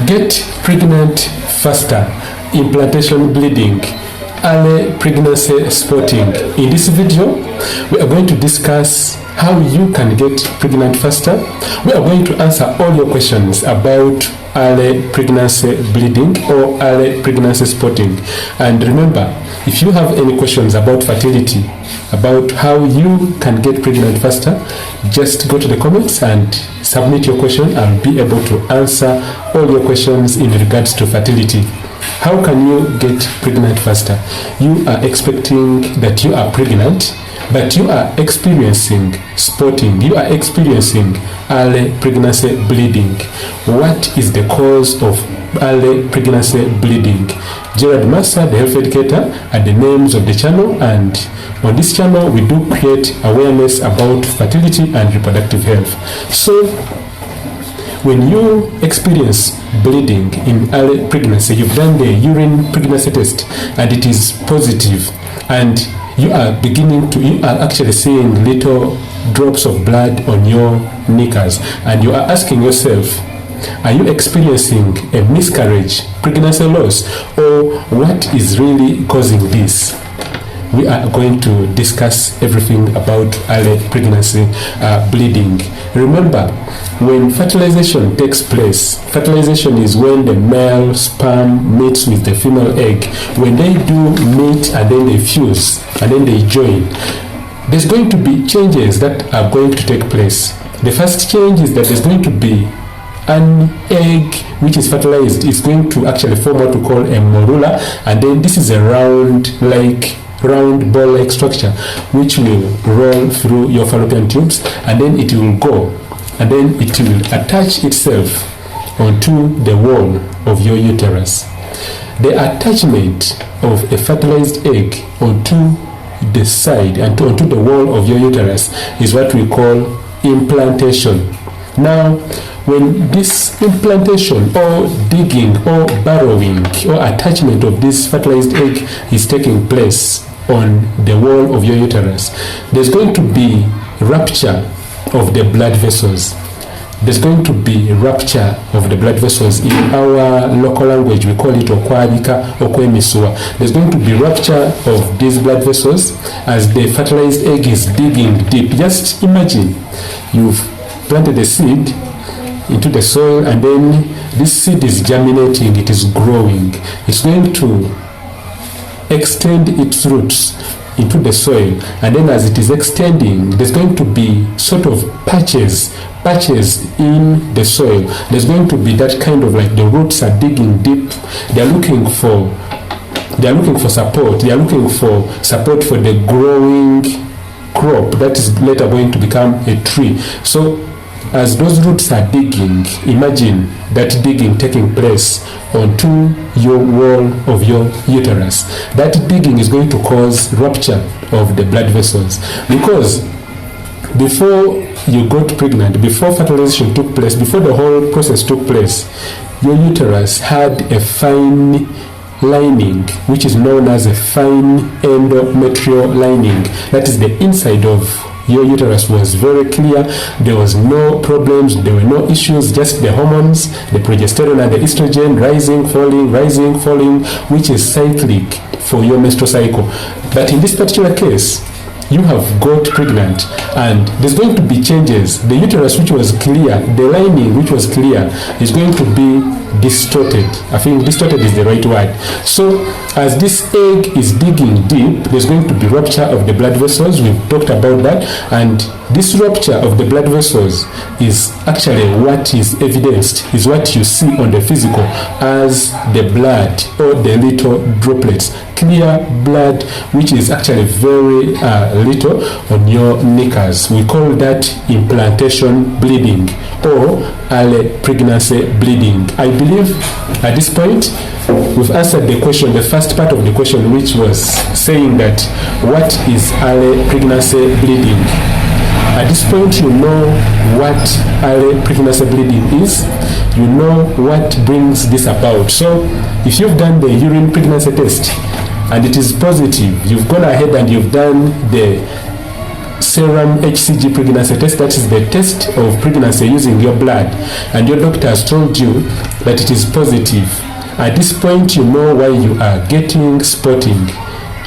Get pregnant faster, implantation bleeding, early pregnancy spotting. In this video, we are going to discuss how you can get pregnant faster. We are going to answer all your questions about early pregnancy bleeding or early pregnancy spotting. And remember, if you have any questions about fertility, about how you can get pregnant faster, just go to the comments and submit your question. I'll be able to answer all your questions in regards to fertility. How can you get pregnant faster? You are expecting that you are pregnant, but you are experiencing spotting, you are experiencing early pregnancy bleeding. What is the cause of early pregnancy bleeding? Gerald, Massa, the health educator, are the names of the channel, and on this channel we do create awareness about fertility and reproductive health. So when you experience bleeding in early pregnancy, you've done the urine pregnancy test and it is positive, and you are actually seeing little drops of blood on your knickers, and you are asking yourself, are you experiencing a miscarriage, pregnancy loss, or what is really causing this? We are going to discuss everything about early pregnancy bleeding. Remember, when fertilization takes place, fertilization is when the male sperm meets with the female egg. When they do meet and then they fuse and then they join, there's going to be changes that are going to take place. The first change is that there's going to be an egg which is fertilized. It's going to actually form what we call a morula, and then this is a round ball-like structure which will roll through your fallopian tubes, and then it will go, and then it will attach itself onto the wall of your uterus. The attachment of a fertilized egg onto the side and onto the wall of your uterus is what we call implantation. Now, when this implantation or digging or burrowing or attachment of this fertilized egg is taking place on the wall of your uterus, there's going to be rupture of the blood vessels. There's going to be rupture of the blood vessels. In our local language, we call it okwabika, okwemisua. There's going to be rupture of these blood vessels as the fertilized egg is digging deep. Just imagine you've planted a seed into the soil, and then this seed is germinating, it is growing. It's going to extend its roots into the soil, and then as it is extending, there's going to be sort of patches in the soil. There's going to be that kind of, like, the roots are digging deep. They're looking for support. They are looking for support for the growing crop that is later going to become a tree. So as those roots are digging, imagine that digging taking place onto your wall of your uterus. That digging is going to cause rupture of the blood vessels, because before you got pregnant, before fertilization took place, before the whole process took place, your uterus had a fine lining which is known as a fine endometrial lining. That is, the inside of your uterus was very clear. There was no problems, there were no issues, just the hormones, the progesterone and the estrogen rising, falling, which is cyclic for your menstrual cycle. But in this particular case, you have got pregnant, and there's going to be changes. The uterus which was clear, the lining which was clear, is going to be distorted. I think distorted is the right word. So as this egg is digging deep, there's going to be rupture of the blood vessels. We've talked about that, and this rupture of the blood vessels is actually what is evidenced, is what you see on the physical as the blood or the little droplets, clear blood which is actually very little on your knickers. We call that implantation bleeding or early pregnancy bleeding. I believe at this point we've answered the question, the first part of the question, which was saying that what is early pregnancy bleeding. At this point, you know what early pregnancy bleeding is. You know what brings this about. So if you've done the urine pregnancy test and it is positive, you've gone ahead and you've done the serum HCG pregnancy test, that is the test of pregnancy using your blood, and your doctor has told you that it is positive, at this point you know why you are getting spotting.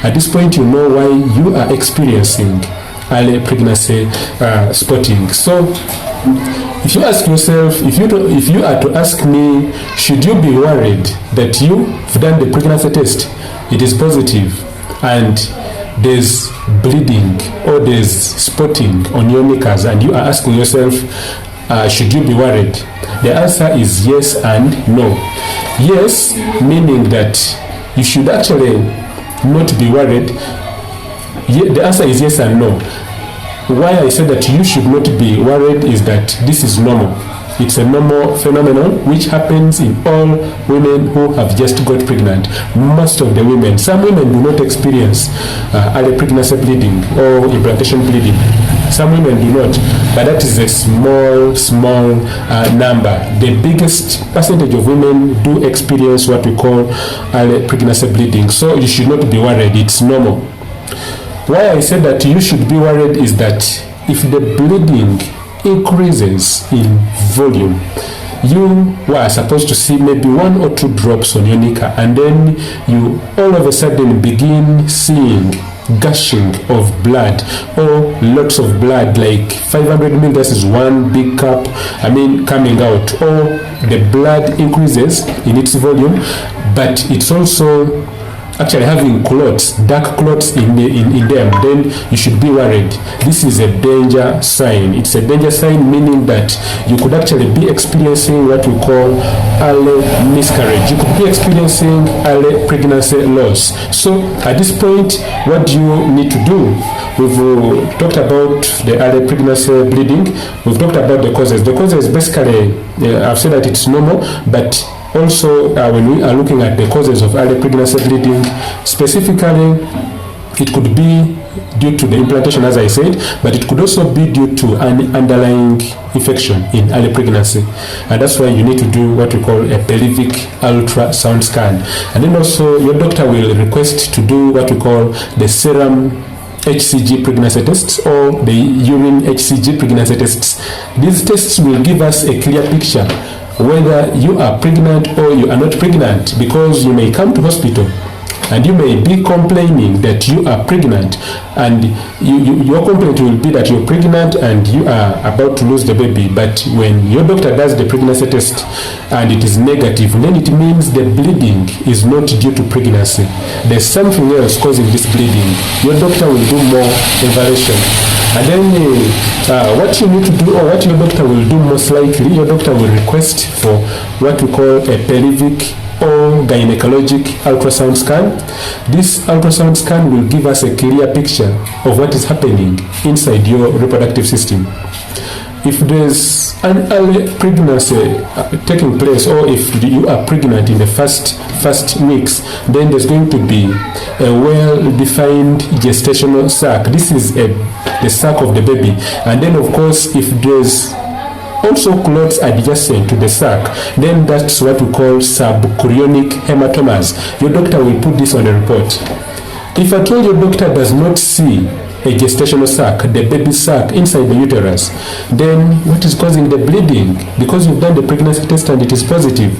At this point you know why you are experiencing early pregnancy spotting. So if you ask yourself, if you are to ask me, should you be worried that you've done the pregnancy test, it is positive, and there's bleeding or there's spotting on your knickers, and you are asking yourself, should you be worried? The answer is yes and no. Yes, meaning that you should actually not be worried. The answer is yes and no. Why I say that you should not be worried is that this is normal. It's a normal phenomenon which happens in all women who have just got pregnant. Most of the women, some women do not experience early pregnancy bleeding or implantation bleeding. Some women do not, but that is a small number. The biggest percentage of women do experience what we call early pregnancy bleeding. So you should not be worried, it's normal. Why I said that you should be worried is that if the bleeding increases in volume, you were supposed to see maybe 1 or 2 drops on your knicker, and then you all of a sudden begin seeing gushing of blood or lots of blood, like 500 ml, this is one big cup, coming out, or the blood increases in its volume, but it's also actually having clots, dark clots in them, then you should be worried. This is a danger sign. It's a danger sign, meaning that you could actually be experiencing what we call early miscarriage. You could be experiencing early pregnancy loss. So at this point, what do you need to do? We've talked about the early pregnancy bleeding. We've talked about the causes. The causes basically, I've said that it's normal, but also, when we are looking at the causes of early pregnancy bleeding, specifically, it could be due to the implantation, as I said, but it could also be due to an underlying infection in early pregnancy. And that's why you need to do what we call a pelvic ultrasound scan. And then also, your doctor will request to do what we call the serum HCG pregnancy tests or the urine HCG pregnancy tests. These tests will give us a clear picture whether you are pregnant or you are not pregnant, because you may come to hospital and you may be complaining that you are pregnant, and your complaint will be that you're pregnant and you are about to lose the baby. But when your doctor does the pregnancy test and it is negative, then it means the bleeding is not due to pregnancy. There's something else causing this bleeding. Your doctor will do more evaluation. And then what you need to do, or what your doctor will do most likely, your doctor will request for what we call a pelvic or gynecologic ultrasound scan. This ultrasound scan will give us a clear picture of what is happening inside your reproductive system. If there's an early pregnancy taking place, or if you are pregnant in the first weeks, then there's going to be a well-defined gestational sac. This is the sac of the baby. And then, of course, if there's also clots adjacent to the sac, then that's what we call subchorionic hematomas. Your doctor will put this on the report. If at all your doctor does not see a gestational sac, the baby sac inside the uterus, then what is causing the bleeding? Because you've done the pregnancy test and it is positive,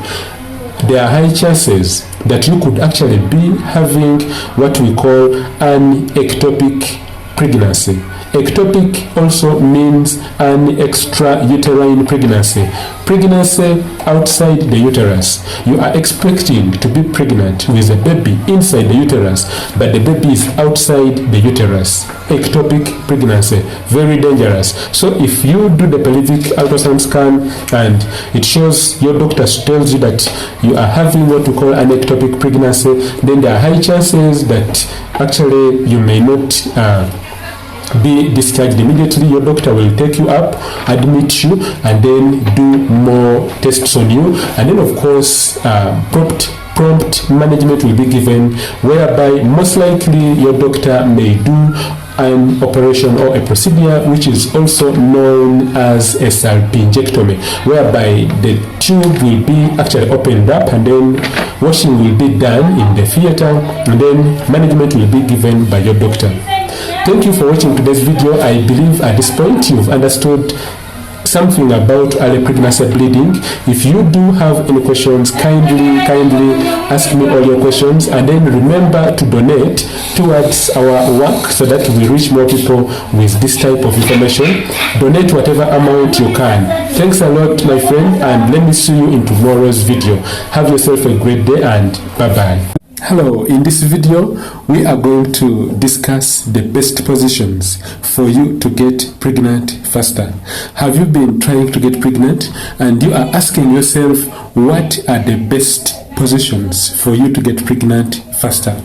there are high chances that you could actually be having what we call an ectopic pregnancy. Ectopic also means an extrauterine pregnancy. Pregnancy outside the uterus. You are expecting to be pregnant with a baby inside the uterus, but the baby is outside the uterus. Ectopic pregnancy. Very dangerous. So if you do the pelvic ultrasound scan and it shows, your doctor tells you that you are having what we call an ectopic pregnancy, then there are high chances that actually you may not be discharged immediately. Your doctor will take you up, admit you, and then do more tests on you, and then of course prompt prompt management will be given, whereby most likely your doctor may do an operation or a procedure which is also known as a salpingectomy, whereby the tube will be actually opened up and then washing will be done in the theater and then management will be given by your doctor. Thank you for watching today's video. I believe at this point you've understood something about early pregnancy bleeding. If you do have any questions, kindly ask me all your questions, and then remember to donate towards our work so that we reach more people with this type of information. Donate whatever amount you can. Thanks a lot, my friend, and let me see you in tomorrow's video. Have yourself a great day and bye bye. Hello, in this video we are going to discuss the best positions for you to get pregnant faster. Have you been trying to get pregnant and you are asking yourself what are the best positions for you to get pregnant faster?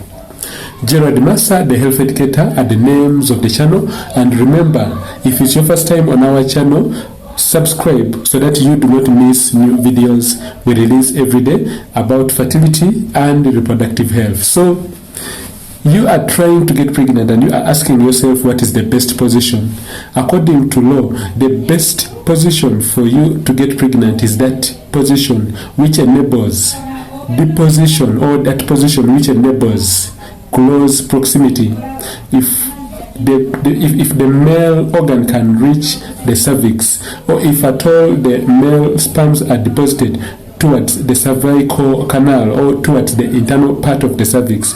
Gerald, Massa, the health educator are the names of the channel, and remember, if it's your first time on our channel, subscribe so that you do not miss new videos we release every day about fertility and reproductive health. So you are trying to get pregnant and you are asking yourself what is the best position. According to law, the best position for you to get pregnant is that position which enables the position, or that position which enables close proximity. If the male organ can reach the cervix, or if at all the male sperms are deposited towards the cervical canal or towards the internal part of the cervix,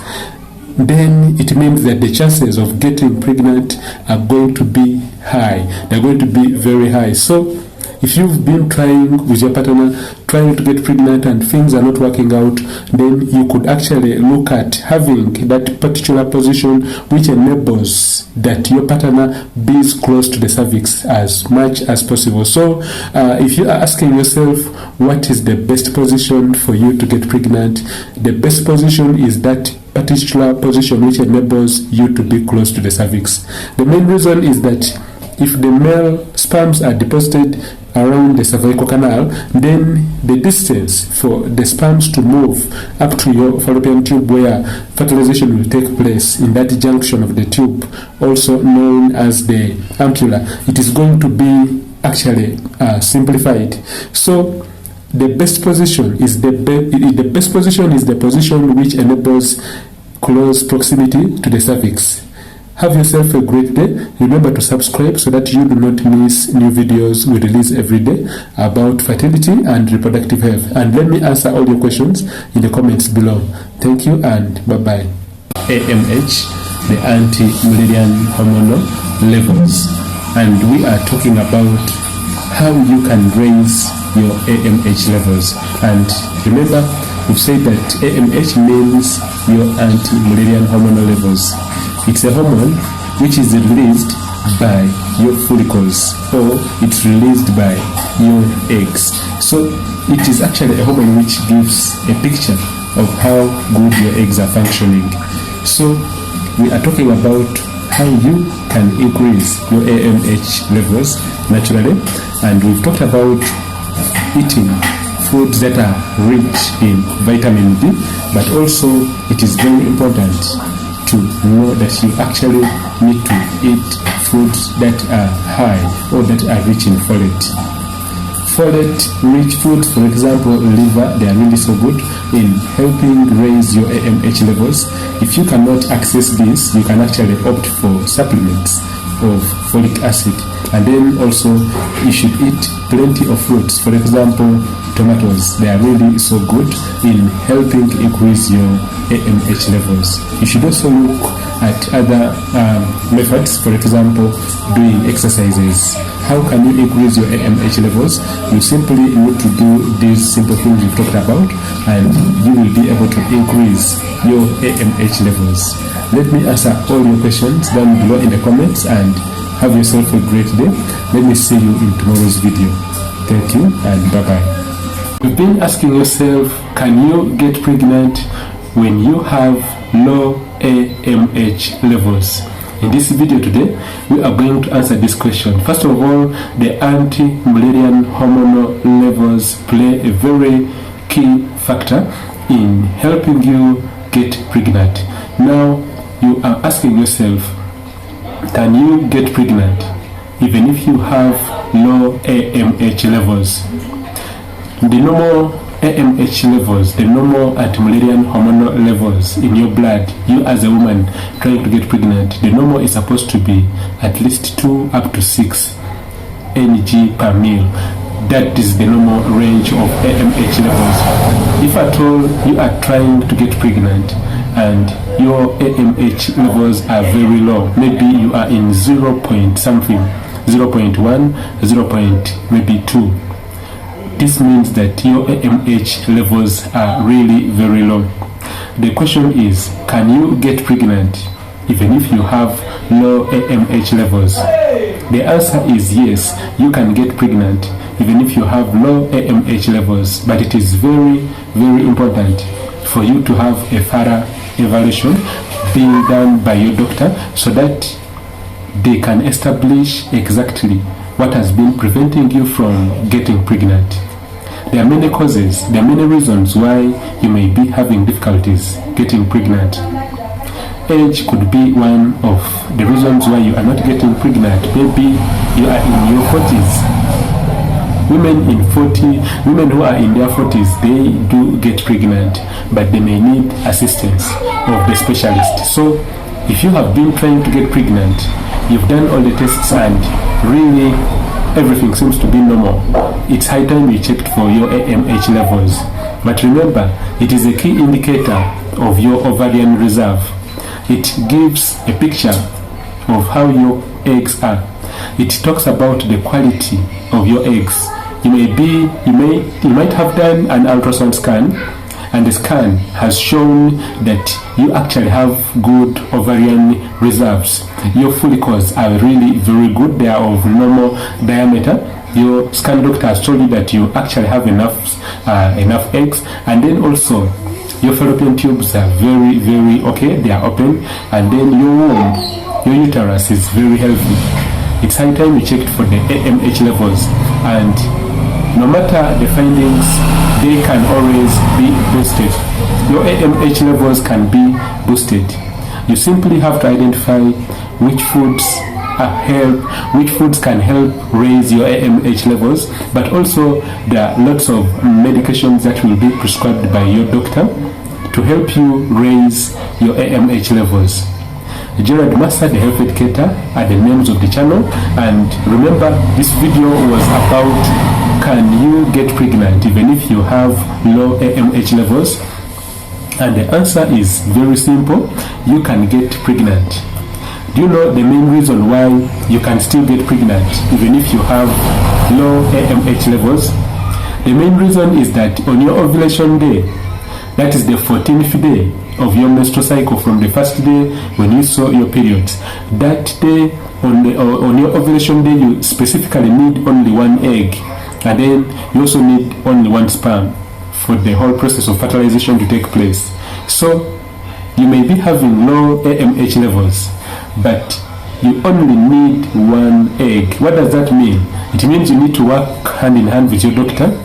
then it means that the chances of getting pregnant are going to be high. They're going to be very high. So if you've been trying with your partner, trying to get pregnant and things are not working out, then you could actually look at having that particular position which enables that your partner be close to the cervix as much as possible. So if you are asking yourself what is the best position for you to get pregnant, the best position is that particular position which enables you to be close to the cervix. The main reason is that if the male sperms are deposited around the cervical canal, then the distance for the sperms to move up to your fallopian tube where fertilization will take place, in that junction of the tube, also known as the ampulla, it is going to be actually simplified. So the best position is the position which enables close proximity to the cervix. Have yourself a great day. Remember to subscribe so that you do not miss new videos we release every day about fertility and reproductive health. And let me answer all your questions in the comments below. Thank you and bye-bye. AMH, the anti-Mullerian hormonal levels. And we are talking about how you can raise your AMH levels. And remember, we've said that AMH means your anti-Mullerian hormonal levels. It's a hormone which is released by your follicles, or it's released by your eggs. So it is actually a hormone which gives a picture of how good your eggs are functioning. So we are talking about how you can increase your AMH levels naturally, and we've talked about eating foods that are rich in vitamin D, but also it is very important to know that you actually need to eat foods that are high or that are rich in folate. Folate-rich foods, for example, liver, they are really so good in helping raise your AMH levels. If you cannot access this, you can actually opt for supplements of folic acid. And then also you should eat plenty of fruits. For example, tomatoes, they are really so good in helping increase your AMH levels. You should also look at other methods, for example, doing exercises. How can you increase your AMH levels? You simply need to do these simple things we've talked about, and you will be able to increase your AMH levels. Let me answer all your questions down below in the comments, and have yourself a great day. Let me see you in tomorrow's video. Thank you and bye-bye. You've been asking yourself, can you get pregnant when you have low AMH levels? In this video today, we are going to answer this question. First of all, the anti-Mullerian hormonal levels play a very key factor in helping you get pregnant. Now you are asking yourself, can you get pregnant even if you have low AMH levels? The normal AMH levels, the normal anti-Mullerian hormonal levels in your blood, you as a woman trying to get pregnant, the normal is supposed to be at least 2 up to 6 Ng per mil. That is the normal range of AMH levels. If at all you are trying to get pregnant and your AMH levels are very low, maybe you are in 0 point something, 0.1, 0.2, this means that your AMH levels are really very low. The question is, can you get pregnant even if you have low AMH levels? The answer is yes, you can get pregnant even if you have low AMH levels, but it is very, very important for you to have a thorough evaluation being done by your doctor so that they can establish exactly what has been preventing you from getting pregnant. There are many causes, there are many reasons why you may be having difficulties getting pregnant. Age could be one of the reasons why you are not getting pregnant. Maybe you are in your 40s. Women who are in their 40s, they do get pregnant, but they may need assistance of the specialist. So if you have been trying to get pregnant, you've done all the tests and really everything seems to be normal, it's high time you checked for your AMH levels. But remember, it is a key indicator of your ovarian reserve. It gives a picture of how your eggs are. It talks about the quality of your eggs. You might have done an ultrasound scan, and the scan has shown that you actually have good ovarian reserves. Your follicles are really very good. They are of normal diameter. Your scan doctor has told you that you actually have enough eggs, and then also your fallopian tubes are very, very okay. They are open, and then your womb, your uterus is very healthy. It's high time you checked for the AMH levels, and no matter the findings, they can always be boosted. Your AMH levels can be boosted. You simply have to identify which foods can help raise your AMH levels, but also there are lots of medications that will be prescribed by your doctor to help you raise your AMH levels. Gerald, Massa, the health educator, are the names of the channel. And remember, this video was about, can you get pregnant even if you have low AMH levels? And the answer is very simple. You can get pregnant. Do you know the main reason why you can still get pregnant even if you have low AMH levels? The main reason is that on your ovulation day, that is the 14th day of your menstrual cycle, from the first day when you saw your periods, that day on your ovulation day, you specifically need only 1 egg, and then you also need only 1 sperm for the whole process of fertilization to take place. So you may be having low AMH levels, but you only need 1 egg. What does that mean? It means you need to work hand in hand with your doctor,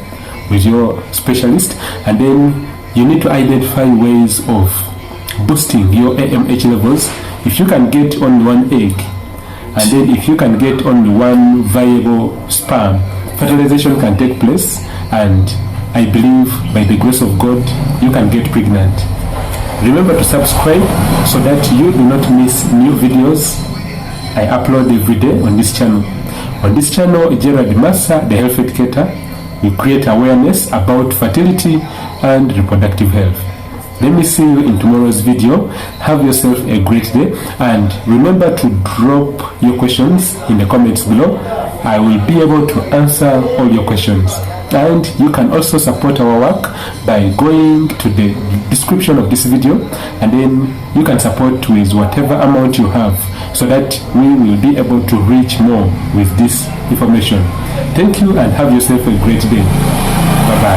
with your specialist, and then you need to identify ways of boosting your AMH levels. If you can get only 1 egg, and then if you can get only 1 viable sperm, fertilization can take place, and I believe by the grace of God, you can get pregnant. Remember to subscribe so that you do not miss new videos I upload every day on this channel. On this channel, Gerald, Massa, the health educator, will create awareness about fertility and reproductive health. Let me see you in tomorrow's video. Have yourself a great day, and remember to drop your questions in the comments below. I will be able to answer all your questions. And you can also support our work by going to the description of this video, and then you can support with whatever amount you have, so that we will be able to reach more with this information. Thank you, and have yourself a great day. Bye bye.